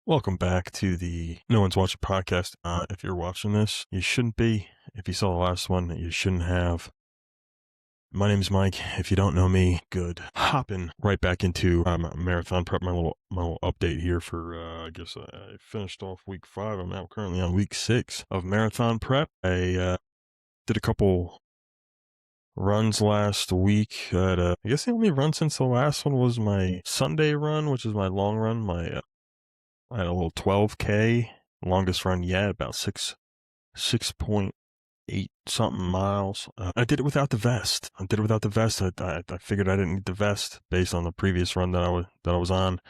Welcome back to the No One's Watching podcast. If you're watching this, you shouldn't be. If you saw the last one, you shouldn't have. My name is Mike. If you don't know me, good. Hopping right back into marathon prep. My little update here for I guess I finished off week 5. I'm now currently on week 6 of marathon prep. I did a couple runs last week. I guess the only run since the last one was my Sunday run, which is my long run. I had a little 12K, longest run yet, about 6.8 something miles. I did it without the vest. I figured I didn't need the vest based on the previous run that I was on.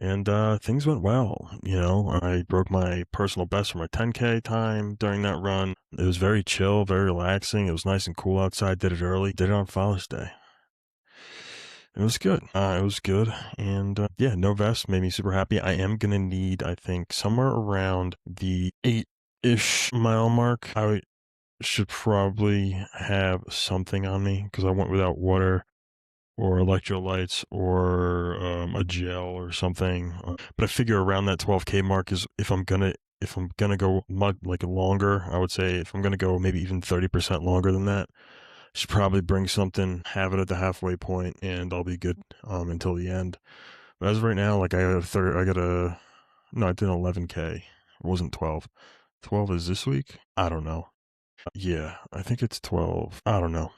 And things went well. I broke my personal best for my 10K time during that run. It was very chill, very relaxing. It was nice and cool outside. Did it early. Did it on Father's Day. It was good. And yeah, no vest made me super happy. I am going to need, I think, somewhere around the 8-ish mile mark. I should probably have something on me because I went without water or electrolytes or a gel or something. But I figure around that 12K mark is if I'm gonna go longer. I would say if I'm gonna go maybe even 30% longer than that, should probably bring something, have it at the halfway point, and I'll be good until the end. But as of right now, like I did an 11K. It wasn't 12. 12 is this week? I don't know. Yeah, I think it's 12. I don't know.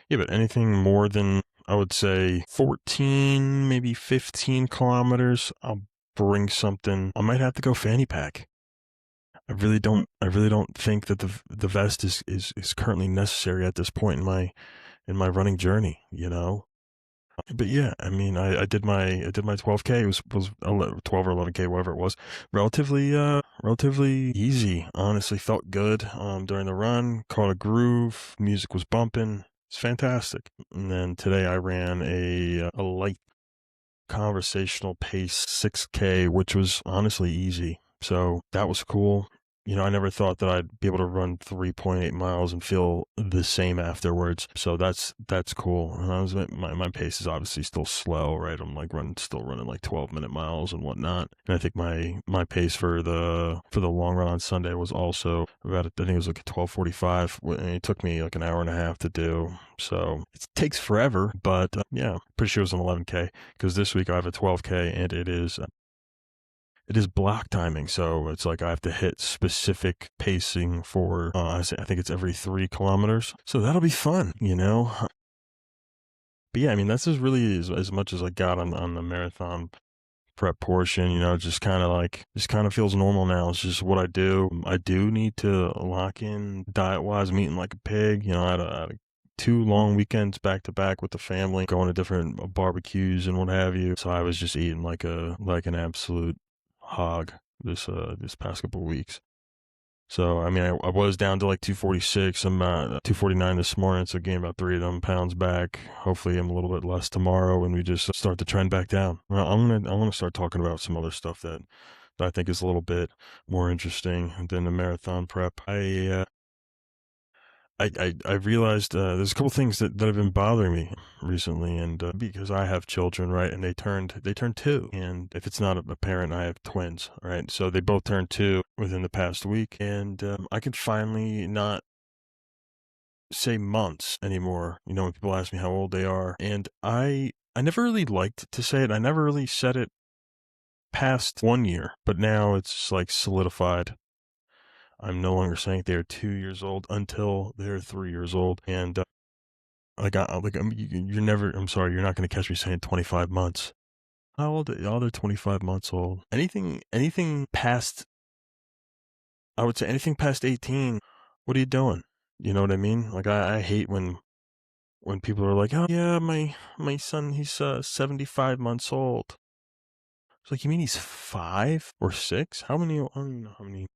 Yeah, but anything more than, I would say, 14, maybe 15 kilometers, I'll bring something. I might have to go fanny pack. I really don't think that the vest is currently necessary at this point in my running journey, But yeah, I mean, I did my 12K. It was 12 or 11K, whatever it was. Relatively easy. Honestly, felt good during the run. Caught a groove. Music was bumping. It's fantastic. And then today I ran a light conversational pace 6K, which was honestly easy. So that was cool. I never thought that I'd be able to run 3.8 miles and feel the same afterwards. So that's cool. And my pace is obviously still slow, right? I'm still running like 12-minute miles and whatnot. And I think my pace for the long run on Sunday was also about, I think it was like a 12:45, and it took me like an hour and a half to do. So it takes forever, but yeah, pretty sure it was an 11K because this week I have a 12K and it is block timing. So it's like I have to hit specific pacing for, I think it's every 3 kilometers. So that'll be fun, But yeah, I mean, that's just really as much as I got on the marathon prep portion, just kind of feels normal now. It's just what I do. I do need to lock in diet wise. I'm eating like a pig. I had 2 long weekends back to back with the family, going to different barbecues and what have you. So I was just eating like an absolute hog this past couple of weeks. So I mean, I was down to like 246. I'm 249 this morning, so gained about 3 of them pounds back. Hopefully, I'm a little bit less tomorrow, and we just start to trend back down. Well, I'm gonna start talking about some other stuff that I think is a little bit more interesting than the marathon prep. I realized there's a couple things that have been bothering me recently, and because I have children, right, and they turned 2, and if it's not a parent, I have twins, right, so they both turned 2 within the past week, and I can finally not say months anymore. When people ask me how old they are, and I never really liked to say it. I never really said it past 1 year, but now it's like solidified. I'm no longer saying they're 2 years old until they're 3 years old. And I'm sorry, you're not going to catch me saying 25 months. How old? Oh, they're 25 months old. Anything past, I would say anything past 18. What are you doing? You know what I mean? Like I hate when people are like, oh yeah, my son, he's 75 months old. It's like, you mean he's 5 or 6? How many? I don't know how many.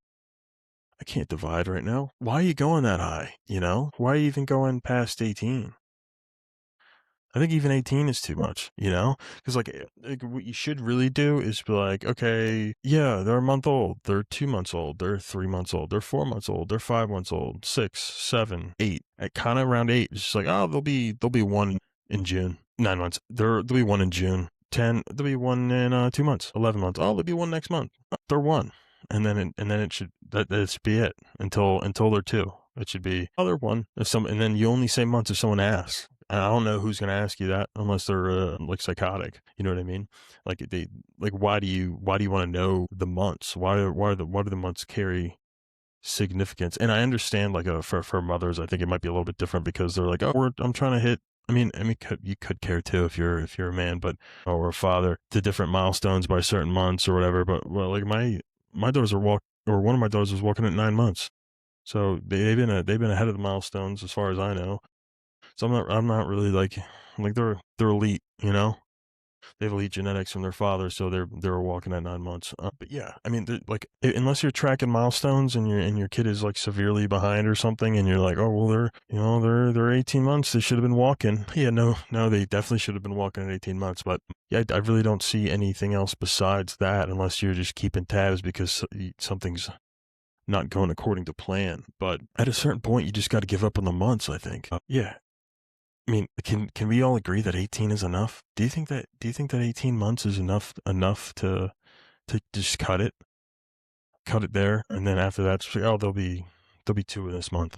I can't divide right now. Why are you going that high? Why are you even going past 18? I think even 18 is too much, because like what you should really do is be like, okay, yeah, they're a month old, they're 2 months old, they're 3 months old, they're 4 months old, they're 5 months old, 6, 7, 8. At kind of around 8, it's just like, oh, they'll be 1 in June. 9 months. There'll be 1 in June. 10, there'll be one in 2 months, 11 months. Oh, there'll be one next month. Oh, they're one. And then it should be it until they're two. It should be they're one. And then you only say months if someone asks. I don't know who's going to ask you that unless they're like psychotic. You know what I mean? Like why do you want to know the months? Why do the months carry significance? And I understand like for mothers, I think it might be a little bit different because they're like, oh, I'm trying to hit. I mean, you could care too if you're a man, but or a father to different milestones by certain months or whatever. But well, like my daughters or one of my daughters was walking at 9 months, so they've been ahead of the milestones as far as I know. So I'm not really like they're elite, you know. They have elite genetics from their father, so they're walking at 9 months. But yeah, I mean, like unless you're tracking milestones and your kid is like severely behind or something, and you're like, oh well, they're 18 months, they should have been walking. Yeah, no, they definitely should have been walking at 18 months. But yeah, I really don't see anything else besides that, unless you're just keeping tabs because something's not going according to plan. But at a certain point, you just got to give up on the months, I think. Yeah. I mean, can we all agree that 18 is enough? Do you think that 18 months is enough to just cut it there, and then after that, it's like, oh, there'll be 2 in this month?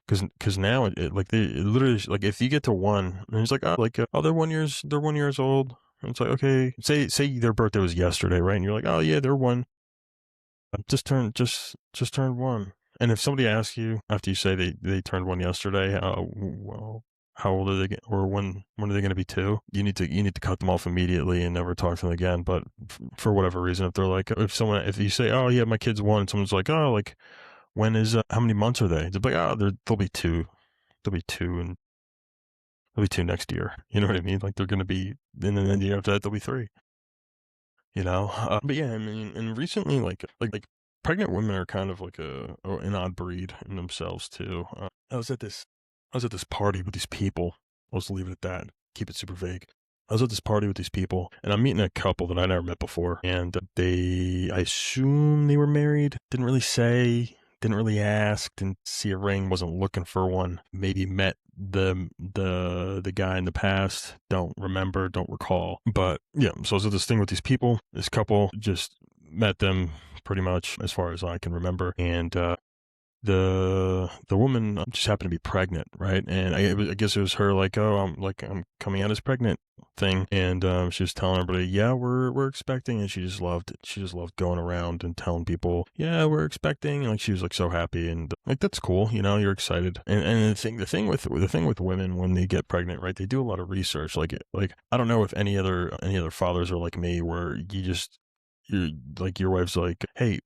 Because now it like it literally, like if you get to 1 and it's like, oh, they're 1 years old, and it's like, okay, say their birthday was yesterday, right? And you're like, oh yeah, they're 1. Just turned 1. And if somebody asks you after you say they turned 1 yesterday, well, how old are they, or when are they going to be 2? You need to cut them off immediately and never talk to them again. But for whatever reason, if they're like, if you say, oh yeah, my kid's 1, and someone's like, oh, like when is how many months are they? They'll be like, oh, they'll be 2. They'll be 2, and they'll be 2 next year. You know what I mean? Like they're going to be, and then the year after that, they'll be 3. You know, but yeah, I mean, and recently, like pregnant women are kind of like an odd breed in themselves too. I was at this party with these people. I'll just leave it at that. Keep it super vague. I was at this party with these people, and I'm meeting a couple that I never met before, and I assume they were married. Didn't really say. Didn't really ask. Didn't see a ring. Wasn't looking for one. Maybe met the guy in the past. Don't remember. Don't recall. But yeah, so I was at this thing with these people. This couple, just met them pretty much as far as I can remember, and the woman just happened to be pregnant, right? And I guess it was her like, oh, I'm coming out as pregnant thing, and she was telling everybody, yeah, we're expecting, and she just loved it. She just loved going around and telling people, yeah, we're expecting, and like she was like so happy, and like that's cool, you know, you're excited. And the thing with women when they get pregnant, right? They do a lot of research. Like I don't know if any other fathers are like me, where you're like your wife's like, hey,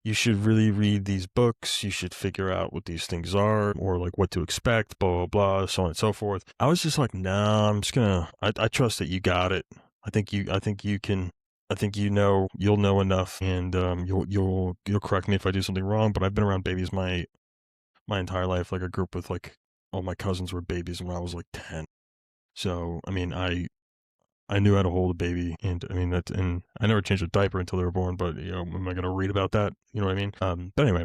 you should really read these books. You should figure out what these things are, or like what to expect, blah, blah, blah, so on and so forth. I was just like, nah, I'm just gonna, I trust that you got it. I think you can, I think you'll know enough, and you'll correct me if I do something wrong, but I've been around babies my entire life. Like I grew up with like, all my cousins were babies when I was like 10. So, I mean, I knew how to hold a baby, and I mean and I never changed a diaper until they were born. But you know, am I going to read about that? You know what I mean? But anyway,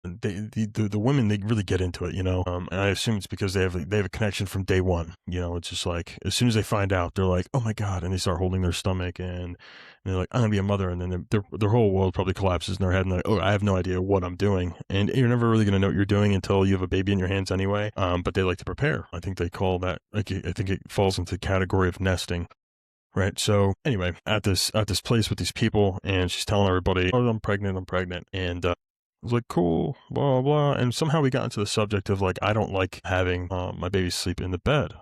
the women, they really get into it, you know. And I assume it's because they have a connection from day one. You know, it's just like as soon as they find out, they're like, oh my god, and they start holding their stomach, and they're like, I'm gonna be a mother, and then their whole world probably collapses in their head, and they're like, oh, I have no idea what I'm doing, and you're never really gonna know what you're doing until you have a baby in your hands anyway. But they like to prepare. I think they call that, like, I think it falls into the category of nesting. Right. So anyway, at this place with these people, and she's telling everybody, oh, I'm pregnant. And I was like, cool, blah, blah. And somehow we got into the subject of like, I don't like having my babies sleep in the bed.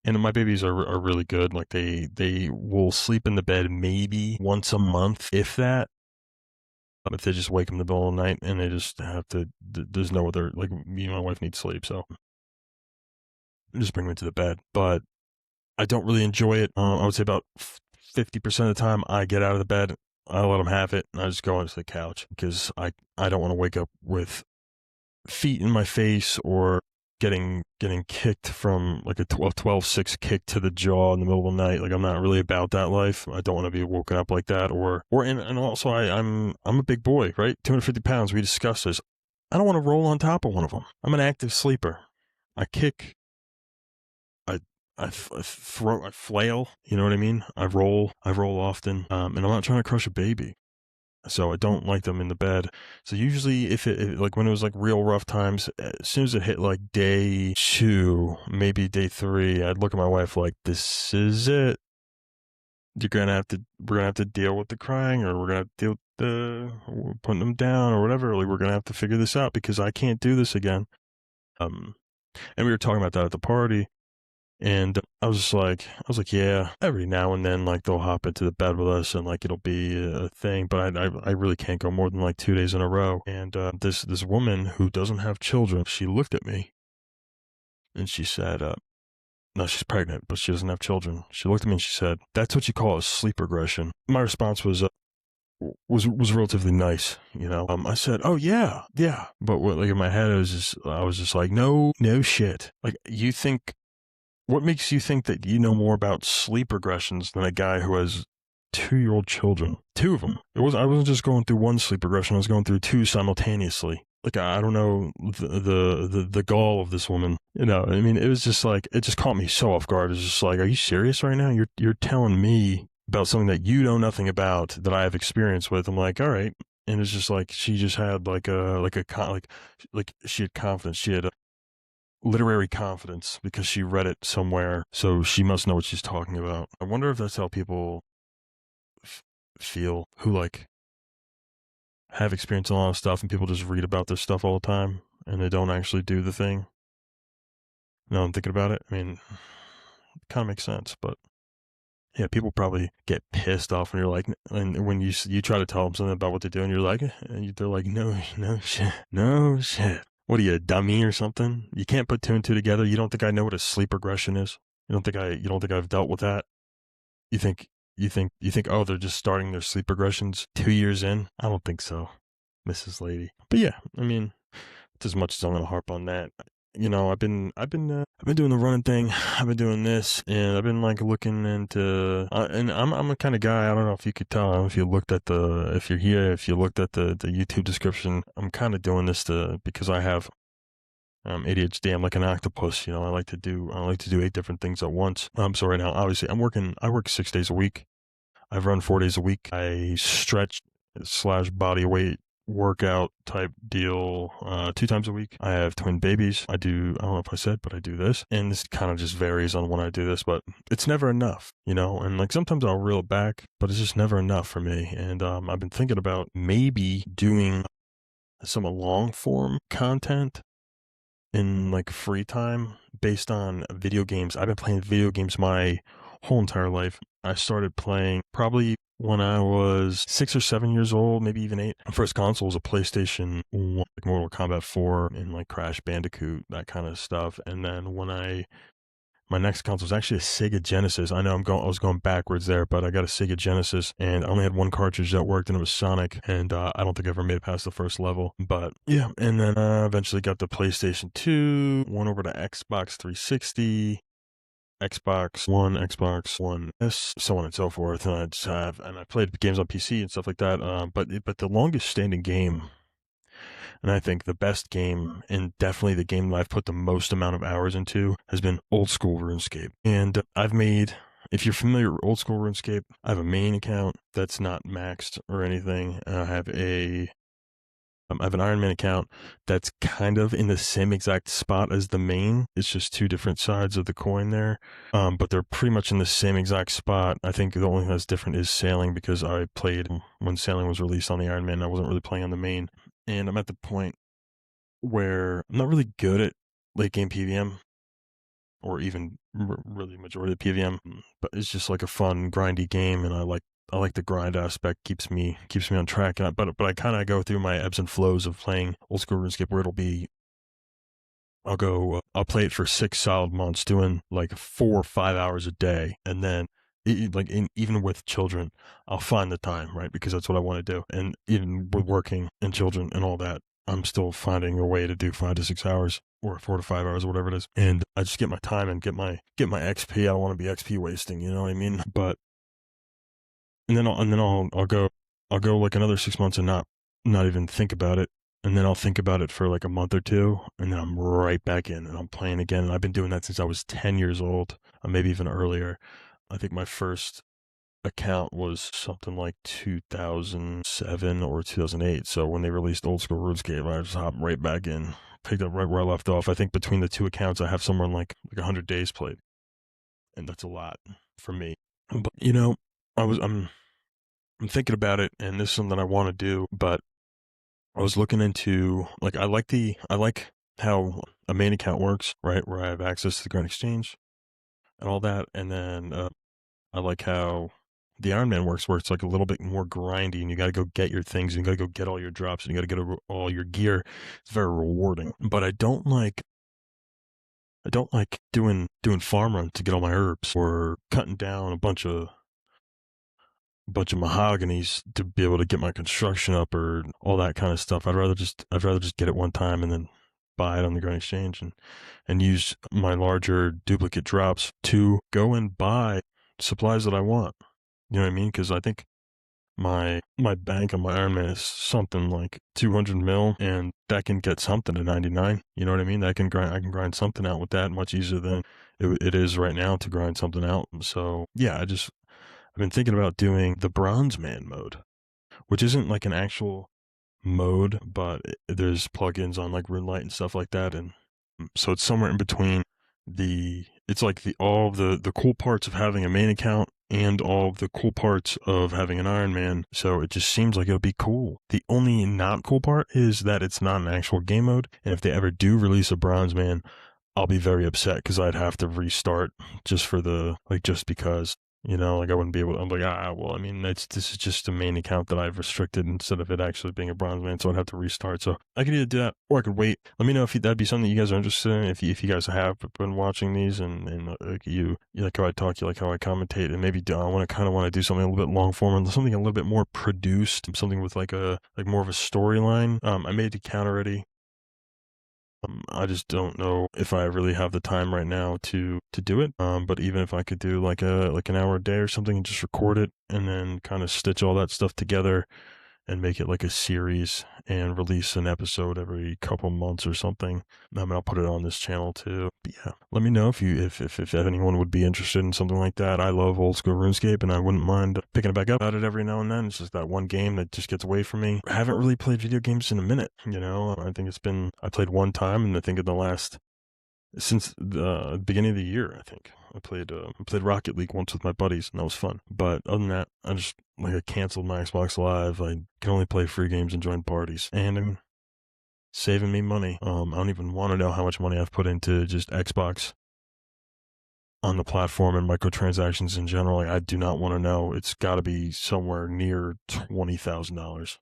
And my babies are really good. Like they will sleep in the bed maybe once a month, if that. If they just wake them in the middle of the night and they just have to, there's no other, like me and my wife need sleep. So just bring them to the bed. But I don't really enjoy it. I would say about 50% of the time I get out of the bed, I let them have it, and I just go onto the couch because I don't want to wake up with feet in my face or getting kicked from like a 12-6 kick to the jaw in the middle of the night. Like I'm not really about that life. I don't want to be woken up like that. And also I'm a big boy, right? 250 pounds. We discussed this. I don't want to roll on top of one of them. I'm an active sleeper. I kick. I flail, you know what I mean? I roll often, and I'm not trying to crush a baby. So I don't like them in the bed. So usually like when it was like real rough times, as soon as it hit like day 2, maybe day 3, I'd look at my wife like, this is it. We're gonna have to deal with the crying, or we're gonna have to deal with putting them down or whatever. Like, we're gonna have to figure this out because I can't do this again. And we were talking about that at the party. And I was like, yeah, every now and then, like, they'll hop into the bed with us and like it'll be a thing, but I really can't go more than like 2 days in a row. And this woman who doesn't have children, she looked at me and she said, no, she's pregnant, but she doesn't have children. She looked at me and she said, "That's what you call a sleep regression." My response was relatively nice, you know. I said, "Oh yeah, yeah," but like in my head, I was just like, no shit. Like, you think, what makes you think that you know more about sleep regressions than a guy who has 2-year-old children? 2 of them. I wasn't just going through one sleep regression. I was going through 2 simultaneously. Like, I don't know the gall of this woman. You know, I mean, it was just like, it just caught me so off guard. It's just like, are you serious right now? You're telling me about something that you know nothing about, that I have experience with. I'm like, all right. And it's just like, she just had like she had confidence. She had a literary confidence because she read it somewhere. So she must know what she's talking about. I wonder if that's how people feel who like have experience in a lot of stuff, and people just read about this stuff all the time and they don't actually do the thing. No, I'm thinking about it. I mean, it kind of makes sense, but yeah, people probably get pissed off when you're like, and when you try to tell them something about what they're doing, you're like, and they're like, no shit, no shit. What are you, a dummy or something? You can't put 2 and 2 together. You don't think I know what a sleep regression is? You don't think I've dealt with that? You think, oh, they're just starting their sleep regressions 2 years in? I don't think so, Mrs. Lady. But yeah, I mean, it's as much as I'm gonna harp on that. You know, I've been doing the running thing. I've been doing this, and I've been like looking into, and I'm a kind of guy. I don't know if you could tell. I don't know if you looked at if you're here, if you looked at the YouTube description. I'm kind of doing this because I have ADHD. I'm like an octopus. You know, I like to do 8 different things at once. So right now, obviously, I work 6 days a week. I've run 4 days a week. I stretch / body weight workout type deal 2 times a week. I have twin babies. I don't know if I said, but I do this, and this kind of just varies on when I do this, but it's never enough, you know. And like, sometimes I'll reel it back, but it's just never enough for me. And I've been thinking about maybe doing some long form content in like free time based on video games. I've been playing video games my whole entire life. I started playing probably when I was 6 or 7 years old, maybe even 8. My first console was a PlayStation 1, like Mortal Kombat 4 and like Crash Bandicoot, that kind of stuff. And then my next console was actually a Sega Genesis. I know I was going backwards there, but I got a Sega Genesis, and I only had one cartridge that worked, and it was Sonic. And I don't think I ever made it past the first level. But yeah, and then eventually got the PlayStation 2, went over to Xbox 360, Xbox One S, so on and so forth. And I played games on PC and stuff like that. But the longest standing game, and I think the best game, and definitely the game that I've put the most amount of hours into, has been Old School RuneScape. And if you're familiar with Old School RuneScape, I have a main account that's not maxed or anything. I have an Iron Man account that's kind of in the same exact spot as the main. It's just 2 different sides of the coin there. But they're pretty much in the same exact spot. I think the only thing that's different is sailing, because I played when sailing was released on the Iron Man. I wasn't really playing on the main. And I'm at the point where I'm not really good at late game PVM, or even really majority of PVM, but it's just like a fun, grindy game, and I like the grind aspect. Keeps me on track. But I kind of go through my ebbs and flows of playing Old School RuneScape, where I'll play it for 6 solid months, doing like 4 or 5 hours a day, and then even with children, I'll find the time, right? Because that's what I want to do. And even with working and children and all that, I'm still finding a way to do 5 to 6 hours or 4 to 5 hours or whatever it is. And I just get my time and get my XP. I don't want to be XP wasting, you know what I mean? But, and then I'll go like another 6 months and not even think about it. And then I'll think about it for like a month or 2, and then I'm right back in and I'm playing again. And I've been doing that since I was 10 years old. maybe even earlier. I think my first account was something like 2007 or 2008. So when they released Old School RuneScape, I just hopped right back in, picked up right where I left off. I think between the two accounts, I have somewhere like 100 days played, and that's a lot for me. But I'm thinking about it, and this is something I want to do. But I was looking into like I like how a main account works, right? Where I have access to the Grand Exchange and all that, and then I like how the Iron Man works, where it's like a little bit more grindy, and you got to go get your things, and you got to go get all your drops, and you got to get all your gear. It's very rewarding, but I don't like doing farm runs to get all my herbs, or cutting down a bunch of mahoganies to be able to get my construction up, or all that kind of stuff. I'd rather just get it one time and then buy it on the Grand Exchange, and use my larger duplicate drops to go and buy supplies that I want. You know what I mean? Because I think my bank on my Iron Man is something like 200 mil, and that can get something to 99. You know what I mean? I can grind something out with that much easier than it is right now to grind something out. So yeah, I've been thinking about doing the Bronze Man mode, which isn't like an actual mode, but there's plugins on like RuneLite and stuff like that, and so it's somewhere in between it's like all the cool parts of having a main account and all of the cool parts of having an Iron Man. So it just seems like it'll be cool. The only not cool part is that it's not an actual game mode, and if they ever do release a Bronze Man, I'll be very upset because I'd have to restart just because, like I wouldn't be able to, I'm like, well, I mean, this is just a main account that I've restricted instead of it actually being a Bronze Man, so I'd have to restart. So I could either do that or I could wait. Let me know if that'd be something you guys are interested in. If you guys have been watching these, and like you like how I talk, you like how I commentate, and maybe I want to do something a little bit long form, and something a little bit more produced, something with like more of a storyline. I made the account already. I just don't know if I really have the time right now to do it. But even if I could do like an hour a day or something and just record it and then kind of stitch all that stuff together and make it like a series and release an episode every couple months or something. I mean, I'll put it on this channel too. But yeah, let me know if anyone would be interested in something like that. I love Old School RuneScape, and I wouldn't mind picking it back up at it every now and then. It's just that one game that just gets away from me. I haven't really played video games in a minute, I think I played one time, and I think since the beginning of the year, I think I played Rocket League once with my buddies, and that was fun. But other than that, I canceled my Xbox Live. I can only play free games and join parties, and I mean, saving me money. I don't even want to know how much money I've put into just Xbox on the platform and microtransactions in general. Like, I do not want to know. It's got to be somewhere near $20,000.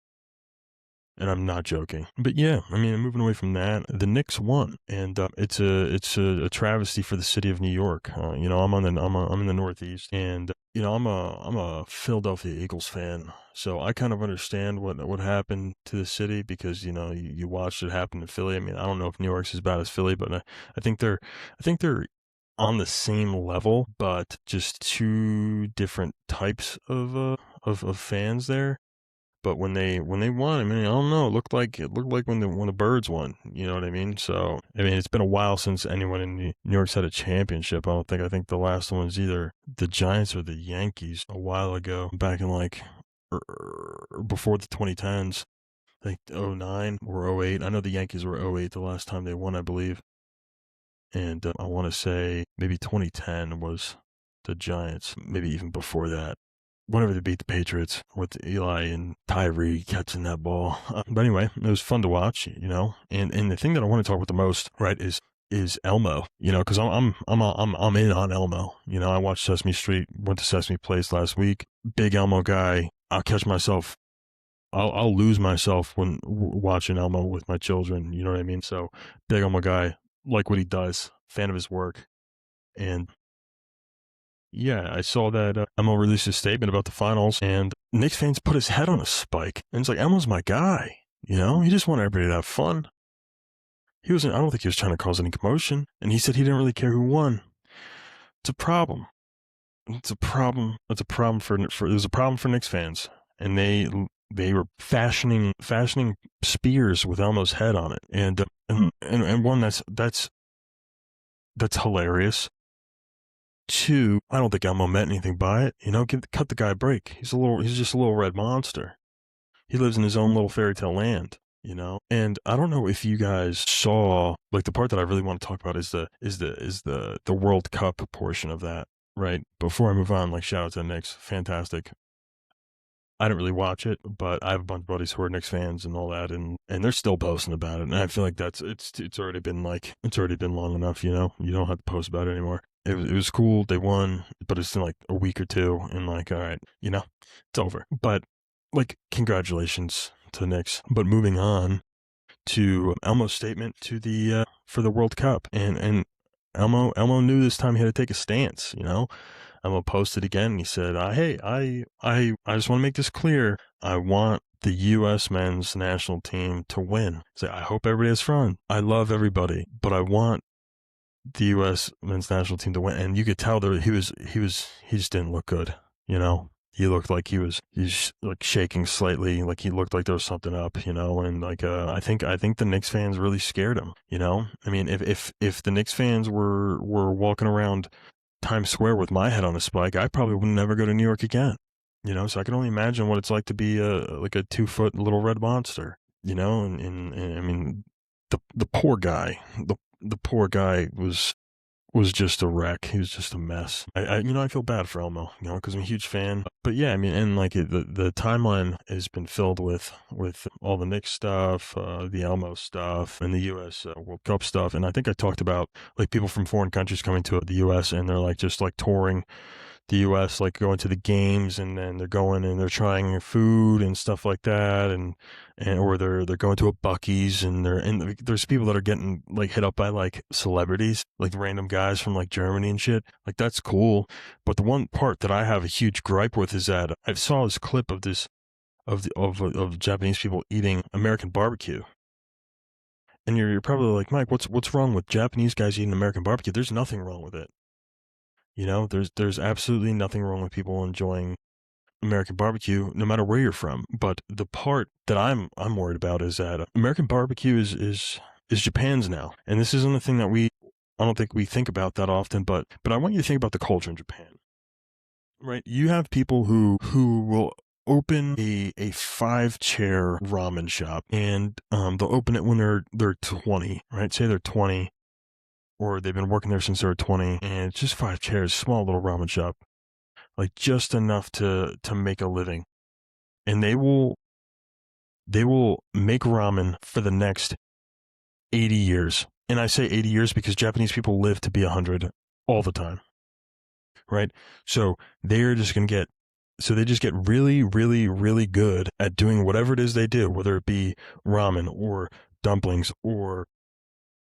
And I'm not joking. But yeah, I mean, moving away from that, the Knicks won, and it's a travesty for the city of New York. I'm in the Northeast, and I'm a Philadelphia Eagles fan, so I kind of understand what happened to the city, because you watched it happen in Philly. I mean, I don't know if New York's as bad as Philly, but I think they're on the same level, but just two different types of fans there. But when they won, I mean, I don't know. It looked like when the Birds won. You know what I mean? So I mean, it's been a while since anyone in New York's had a championship. I think the last one was either the Giants or the Yankees a while ago, back in like before the 2010s. I think 09 or 08. I know the Yankees were 08 the last time they won, I believe. And I want to say maybe 2010 was the Giants, maybe even before that. Whenever they beat the Patriots with Eli and Tyree catching that ball. But anyway, it was fun to watch, And the thing that I want to talk about the most, right, is Elmo, because I'm in on Elmo. I watched Sesame Street, went to Sesame Place last week. Big Elmo guy. I'll catch myself. I'll lose myself when watching Elmo with my children. You know what I mean? So big Elmo guy, like what he does, fan of his work, and yeah, I saw that Elmo released a statement about the finals, and Knicks fans put his head on a spike. And it's like, Elmo's my guy. He just wanted everybody to have fun. I don't think he was trying to cause any commotion. And he said he didn't really care who won. It's a problem. It's a problem. It's a problem there's a problem for Knicks fans. And they were fashioning spears with Elmo's head on it. And one that's hilarious. Two, I don't think Elmo meant anything by it. Cut the guy a break. He's just a little red monster. He lives in his own little fairy tale land. And I don't know if you guys saw, like, the part that I really want to talk about is the World Cup portion of that, right? Before I move on, like, shout out to the Knicks, fantastic. I didn't really watch it, but I have a bunch of buddies who are Knicks fans and all that, and they're still posting about it. And I feel like it's already been long enough. You don't have to post about it anymore. It was cool. They won, but it's in like a week or two, and like, all right, it's over. But like, congratulations to the Knicks. But moving on to Elmo's statement to the for the World Cup, and Elmo knew this time he had to take a stance. Elmo posted again, and he said, "Hey, I just want to make this clear. I want the U.S. men's national team to win. So I hope everybody has fun. I love everybody, but I want the U.S. men's national team to win." And you could tell that he just didn't look good. He looked like he's like shaking slightly, like he looked like there was something up. And like I think the Knicks fans really scared him. I mean, if the Knicks fans were walking around Times Square with my head on a spike, I probably would never go to New York again. So I can only imagine what it's like to be like a 2-foot little red monster. And I mean, the poor guy, the poor guy was just a wreck. He was just a mess. I feel bad for Elmo, because I'm a huge fan. But yeah, I mean, and like the timeline has been filled with all the Knicks stuff, the Elmo stuff, and the U.S. World Cup stuff. And I think I talked about like people from foreign countries coming to the U.S. and they're like just like touring the U.S., like going to the games, and then they're going and they're trying food and stuff like that, and or they're going to a Buc-ee's, and there's people that are getting like hit up by like celebrities, like random guys from like Germany and shit. Like, that's cool. But the one part that I have a huge gripe with is that I saw this clip of this of Japanese people eating American barbecue. And you're probably like, Mike, what's wrong with Japanese guys eating American barbecue? There's nothing wrong with it. There's absolutely nothing wrong with people enjoying American barbecue, no matter where you're from. But the part that I'm worried about is that American barbecue is Japan's now, and this isn't a thing that I don't think we think about that often. But I want you to think about the culture in Japan, right? You have people who will open a 5-chair ramen shop, and they'll open it when they're 20, right? Say they're 20, or they've been working there since they were 20, and it's just 5 chairs, small little ramen shop, like just enough to make a living. And they will make ramen for the next 80 years. And I say 80 years because Japanese people live to be 100 all the time, right? So they just get really, really, really good at doing whatever it is they do, whether it be ramen or dumplings or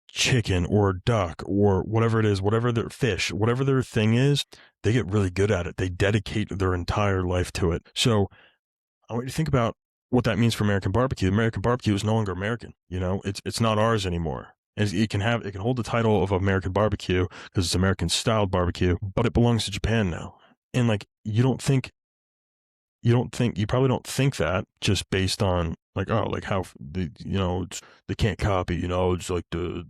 chicken or duck or whatever it is, whatever their fish, whatever their thing is, they get really good at it. They dedicate their entire life to it. So I want you to think about what that means for American barbecue. American barbecue is no longer American. It's not ours anymore. It can hold the title of American barbecue because it's American styled barbecue, but it belongs to Japan now. And like, you probably don't think that just based on like, oh, like how they can't copy, it's like the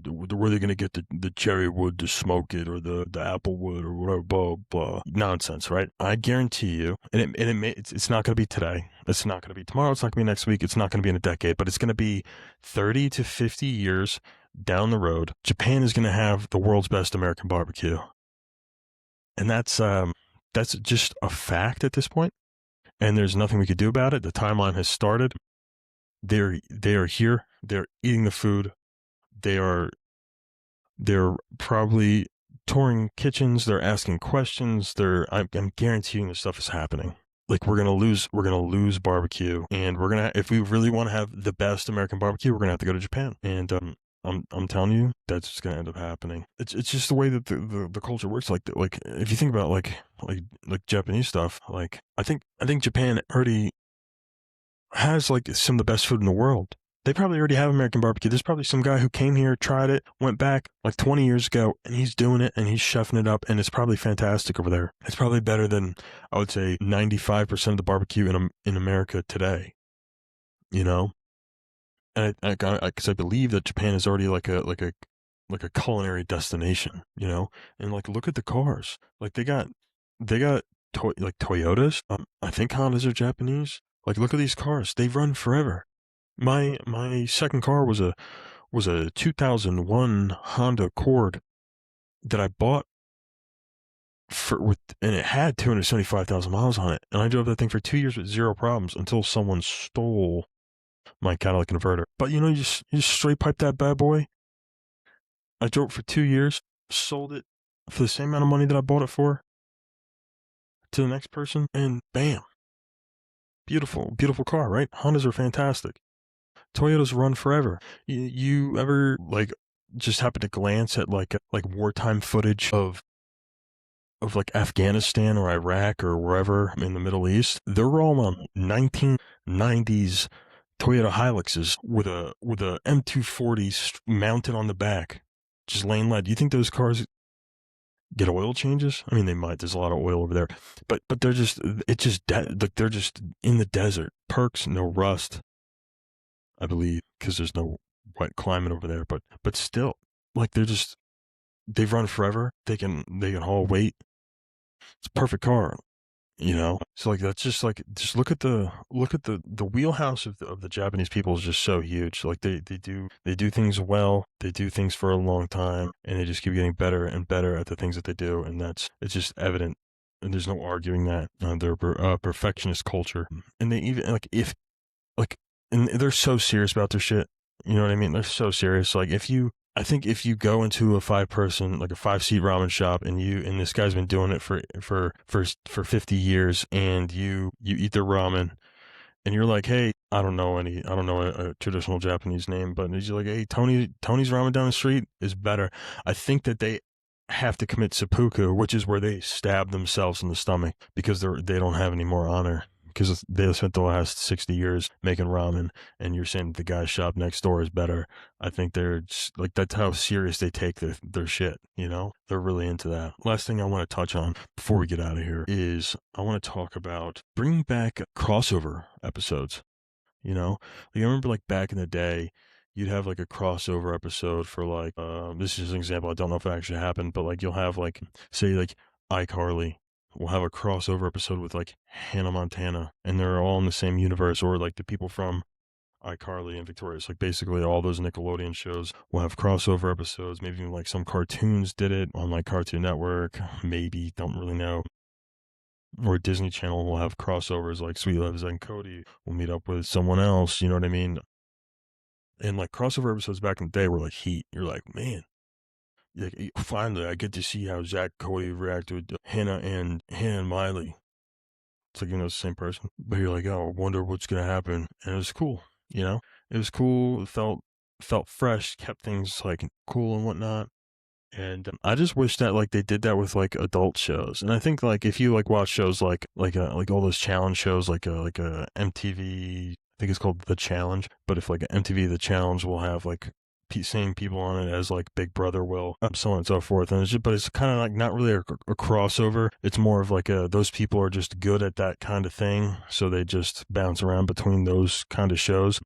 where they're going to get the cherry wood to smoke it, or the apple wood, or whatever, blah blah nonsense, right? I guarantee you, and it's not going to be today, it's not going to be tomorrow, it's not going to be next week, it's not going to be in a decade, but it's going to be 30 to 50 years down the road. Japan is going to have the world's best American barbecue, and that's just a fact at this point. And there's nothing we could do about it. The timeline has started. They are here. They're eating the food. They're probably touring kitchens. They're asking questions. I'm guaranteeing this stuff is happening. Like, we're gonna lose barbecue, and if we really want to have the best American barbecue, we're gonna have to go to Japan. And I'm telling you, that's just gonna end up happening. It's just the way that the culture works. Like if you think about like Japanese stuff, like I think Japan already has like some of the best food in the world. They probably already have American barbecue. There's probably some guy who came here, tried it, went back like 20 years ago, and he's doing it, and he's chefing it up, and it's probably fantastic over there. It's probably better than, I would say, 95% of the barbecue in America today. And because I believe that Japan is already like a like a culinary destination, you know? And like look at the cars. Like they got like Toyotas. I think Hondas are Japanese. Like look at these cars. They run forever. My second car was a 2001 Honda Accord that I bought and it had 275,000 miles on it, and I drove that thing for 2 years with zero problems until someone stole my catalytic converter. But you just straight pipe that bad boy. I drove it for 2 years, sold it for the same amount of money that I bought it for to the next person, and bam, beautiful, beautiful car, right? Hondas are fantastic. Toyotas run forever. You ever like just happen to glance at like wartime footage of like Afghanistan or Iraq or wherever in the Middle East? They're all on 1990s Toyota Hiluxes with a M240 mounted on the back, just laying lead. Do you think those cars get oil changes? I mean, they might. There's a lot of oil over there, but they're just like they're just in the desert. Perks, no rust, I believe, because there's no wet climate over there. But still, like they've run forever. They can haul weight. It's a perfect car. So like that's just look at the wheelhouse of the Japanese people is just so huge. Like they do things well, they do things for a long time, and they just keep getting better and better at the things that they do, and it's just evident, and there's no arguing that. They're a perfectionist culture, and they even like and they're so serious about their shit. You know what I mean? They're so serious. Like I think if you go into a 5-seat ramen shop, and this guy's been doing it for 50 years, and you eat their ramen, and you're like, hey, I don't know a traditional Japanese name, but he's like, hey, Tony's ramen down the street is better. I think that they have to commit seppuku, which is where they stab themselves in the stomach because they don't have any more honor. Because they spent the last 60 years making ramen, and you're saying that the guy's shop next door is better. I think they're just, like, that's how serious they take their shit, They're really into that. Last thing I want to touch on before we get out of here is I want to talk about bringing back crossover episodes, Like, I remember, like, back in the day, you'd have, like, a crossover episode for, like, this is an example. I don't know if it actually happened, but, like, you'll have, like, say, like, iCarly will have a crossover episode with like Hannah Montana, and they're all in the same universe, or like the people from iCarly and Victorious. Like basically all those Nickelodeon shows will have crossover episodes. Maybe even like some cartoons did it on like Cartoon Network. Maybe, don't really know. Or Disney Channel will have crossovers, like Sweet Love and Cody will meet up with someone else. You know what I mean? And like crossover episodes back in the day were like heat. You're like, man, like, finally I get to see how Zach Cody reacted to Hannah and Miley. It's like, it's the same person, but you're like, oh, I wonder what's going to happen. And it was cool, it was cool. It felt fresh, kept things like cool and whatnot. And I just wish that like they did that with like adult shows. And I think like if you like watch shows like all those challenge shows, like a MTV, I think it's called The Challenge. But if like MTV The Challenge will have like same people on it as like Big Brother will, so on and so forth. And but it's kind of like not really a crossover. It's more of like those people are just good at that kind of thing, so they just bounce around between those kind of shows.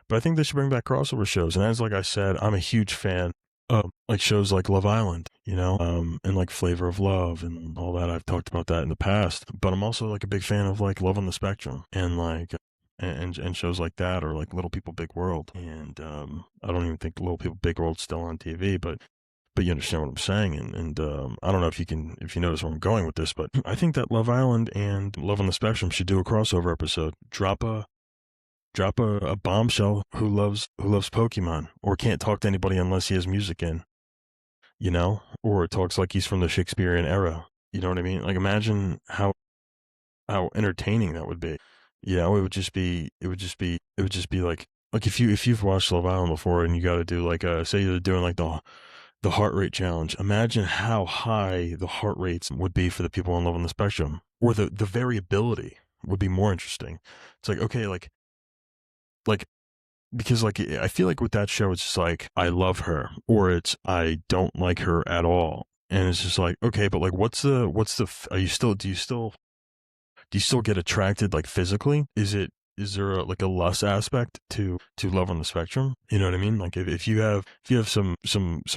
But I think they should bring back crossover shows. And as like I said, I'm a huge fan of like shows like Love Island, and like Flavor of Love and all that. I've talked about that in the past, but I'm also like a big fan of like Love on the Spectrum and like and shows like that, or like Little People Big World. And I don't even think Little People Big World's still on TV, but you understand what I'm saying. And I don't know if you notice where I'm going with this, but I think that Love Island and Love on the Spectrum should do a crossover episode. Drop a bombshell who loves Pokemon, or can't talk to anybody unless he has music in, or talks like he's from the Shakespearean era. You know what I mean? Like, imagine how entertaining that would be. It would just be like if you've watched Love Island before, and you got to do like say you're doing like the heart rate challenge. Imagine how high the heart rates would be for the people on Love on the Spectrum, or the variability would be more interesting. It's like, okay, like because like I feel like with that show, it's just like I love her, or it's I don't like her at all, and it's just like, okay, but like what's the are you still do you still get attracted like physically? Is it is there like a lust aspect to Love on the Spectrum? You know what I mean? Like if you have some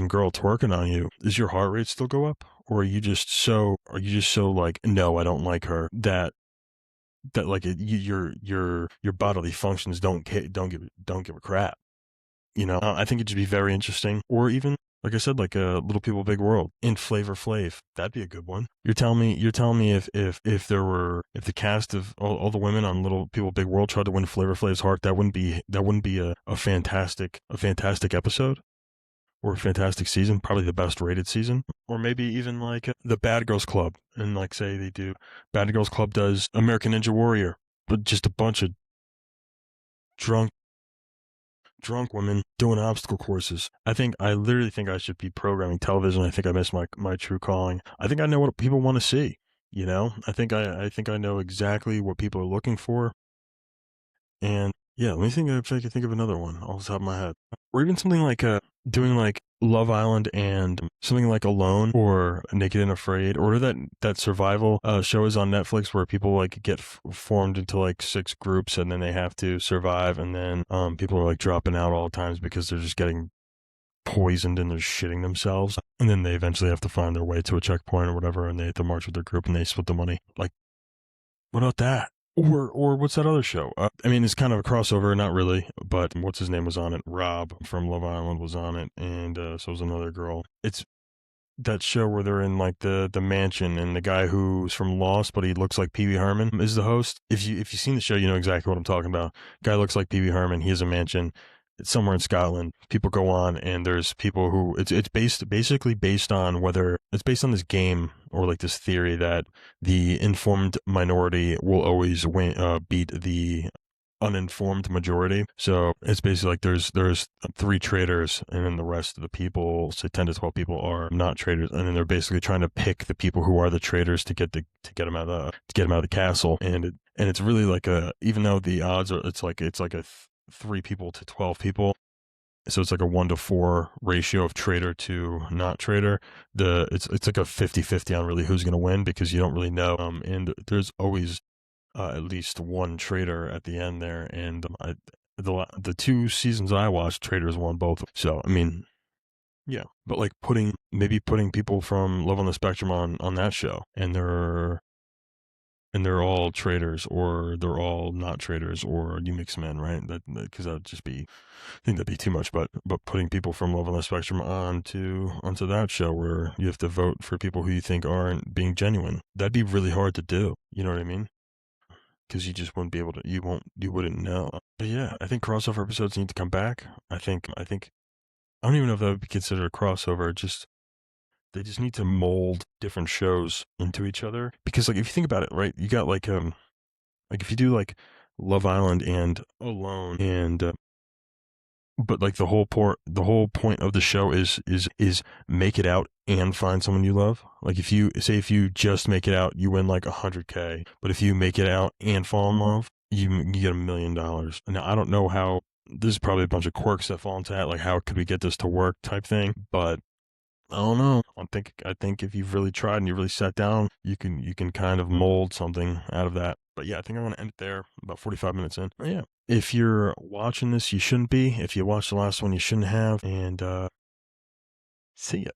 girl twerking on you, does your heart rate still go up? Or are you just so like, no, I don't like her, that like your bodily functions don't give a crap. I think it'd just be very interesting. Or even, like I said, like Little People Big World in Flavor Flav. That'd be a good one. You're telling me if the cast of all the women on Little People Big World tried to win Flavor Flav's heart, that wouldn't be a fantastic episode or a fantastic season, probably the best rated season. Or maybe even like the Bad Girls Club, and like say they do Bad Girls Club does American Ninja Warrior, but just a bunch of drunk women doing obstacle courses. I literally think I should be programming television. I think I missed my true calling. I think I know what people want to see. I think I know exactly what people are looking for. And yeah, let me think if I can think of another one off the top of my head. Or even something like doing like Love Island and something like Alone or Naked and Afraid, or that survival show is on Netflix where people like get formed into like 6 groups and then they have to survive, and then people are like dropping out all the times because they're just getting poisoned and they're shitting themselves, and then they eventually have to find their way to a checkpoint or whatever, and they have to march with their group and they split the money. Like, what about that? Or what's that other show? I mean, it's kind of a crossover, not really, but what's his name was on it? Rob from Love Island was on it, and so was another girl. It's that show where they're in like the mansion, and the guy who's from Lost, but he looks like Pee Wee Herman, is the host. If you've seen the show, you know exactly what I'm talking about. Guy looks like Pee Wee Herman. He has a mansion. It's somewhere in Scotland. People go on, and there's people who it's basically based on whether it's based on this game or like this theory that the informed minority will always beat the uninformed majority. So it's basically like there's 3 traders, and then the rest of the people, say 10 to 12 people, are not traders, and then they're basically trying to pick the people who are the traders to get them out of the castle. And it's really like even though the odds are it's like a 3 people to 12 people. So it's like a 1-to-4 ratio of trader to not trader. It's like a 50-50 on really who's going to win, because you don't really know. And there's always at least one trader at the end there. And the 2 seasons I watched, traders won both. So I mean, yeah. But like putting people from Love on the Spectrum on that show, and they're all traders, or they're all not traders, or you mix them in, right? Because that would just be, I think that'd be too much. But putting people from Love on the Spectrum onto that show, where you have to vote for people who you think aren't being genuine, that'd be really hard to do. You know what I mean? Because you just wouldn't be able to. You wouldn't know. But yeah, I think crossover episodes need to come back. I think I don't even know if that would be considered a crossover. They just need to mold different shows into each other, because like if you think about it, right, you got like if you do like Love Island and Alone, and but like the whole point of the show is make it out and find someone you love. Like if you just make it out, you win like 100K, but if you make it out and fall in love, you get $1 million. Now I don't know how. There's probably a bunch of quirks that fall into that, like how could we get this to work type thing, but I don't know. I think if you've really tried and you really sat down, you can kind of mold something out of that. But yeah, I think I'm gonna end it there. About 45 minutes in. But yeah, if you're watching this, you shouldn't be. If you watched the last one, you shouldn't have. And see ya.